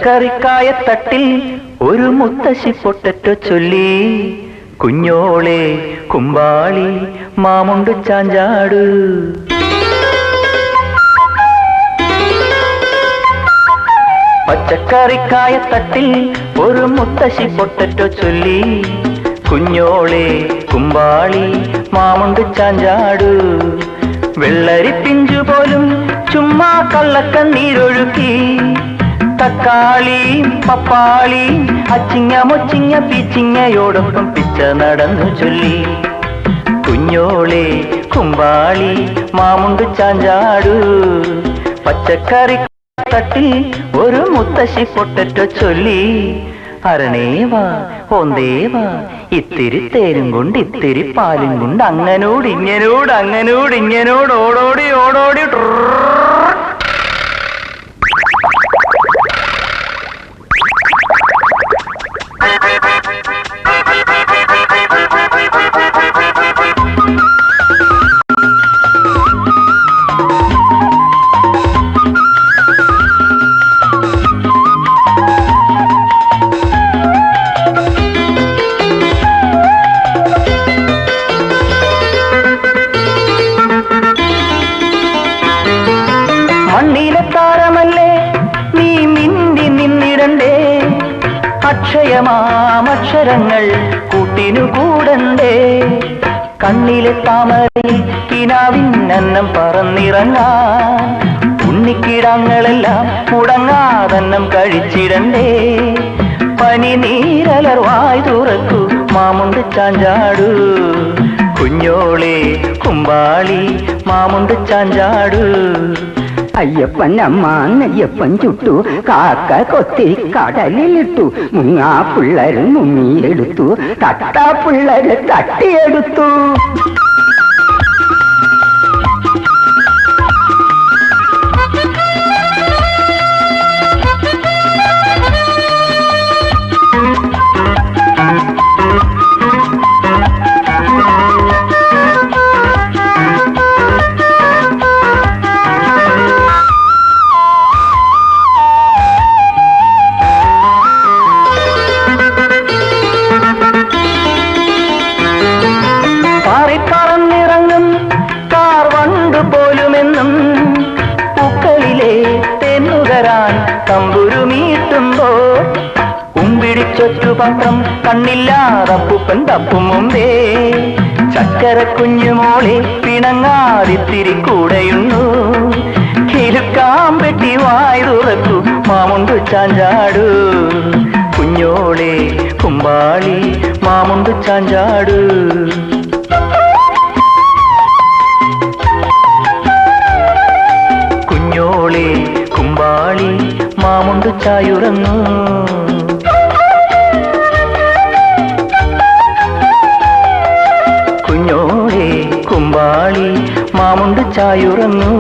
പച്ചക്കറിക്കായത്തട്ടിൽ ഒരു മുത്തശ്ശി പൊട്ടറ്റോ ചൊല്ലി, കുഞ്ഞോളെ കുമ്പാളി മാമുണ്ട് ചാഞ്ചാട്. പച്ചക്കറിക്കായത്തട്ടിൽ ഒരു മുത്തശ്ശി പൊട്ടറ്റോ ചൊല്ലി, കുഞ്ഞോളെ കുമ്പാളി മാമുണ്ട് ചാഞ്ചാട്. വെള്ളരി പിഞ്ചു പോലും ചുമ്മാ കള്ളക്കണ്ണീരൊഴുക്കി, തക്കാളി പപ്പാളി അച്ചിങ്ങ മൊച്ചിങ്ങ പീച്ചിങ്ങയോടൊപ്പം പിച്ച നടന്നു ചൊല്ലി, കുഞ്ഞോളെ കുമ്പാളി മാമുണ്ട് ചാഞ്ചാടു. പച്ചക്കറി തട്ടിൽ ഒരു മുത്തശ്ശി പൊട്ടറ്റോ ചൊല്ലി, അരണേവാ ഓന്തേവാ ഇത്തിരി തേരും കൊണ്ട് ഇത്തിരി പാലും കൊണ്ട് അങ്ങനോട് ഇങ്ങനോട് അങ്ങനോട് ഇങ്ങനോട് ഓടോടി ഓടോടി. മണ്ണിലെ താരമല്ലേ നീ മിന്നി നിന്നിടണ്ടേ, അക്ഷയമാമക്ഷരങ്ങൾ കൂട്ടിനു കൂടണ്ടേ. കണ്ണിലെ താമരയിൽ കിനാവിന്നന്നം പറന്നിറങ്ങാൻ, ഉണ്ണിക്കിടാങ്ങളെല്ലാം മുടങ്ങാതന്നം കഴിച്ചിടണ്ടേ. പനി നീരലർവായി തുറക്കൂ മാമുണ്ട് ചാഞ്ചാടു, കുഞ്ഞോളെ കുമ്പാളി മാമുണ്ട് ചാഞ്ചാടു. അയ്യപ്പൻ അമ്മ നെയ്യപ്പൻ ചുട്ടു, കാക്ക കൊത്തി കടലിലിട്ടു, മുങ്ങാ പിള്ളേര് മുങ്ങിയെടുത്തു, തട്ടാ പിള്ളേര് തട്ടിയെടുത്തു. പറന്നിറങ്ങും കാർ വണ്ടു പോലുമെന്നും പൂക്കളിലെ തെന്നുകരാൻ തമ്പുരുമീട്ടുമ്പോ, ഉമ്പിടിച്ചൊറ്റുപത്രം കണ്ണില്ലാതപ്പൂപ്പൻ തപ്പും മുമ്പേ. ചക്കര കുഞ്ഞുമോളെ പിണങ്ങാതിത്തിരി കൂടെയുണ്ണു, കിലുക്കാമ്പെട്ടി വായി തുറക്കൂ മാമുണ്ട് ചാഞ്ചാടു, കുഞ്ഞോളെ കുമ്പാളി മാമുണ്ട് ചാഞ്ചാടു. കുഞ്ഞോളെ കുമ്പാളി മാമുണ്ട് ചായുറന്നു, കുഞ്ഞോളെ കുമ്പാളി മാമുണ്ട് ചായുറന്നു.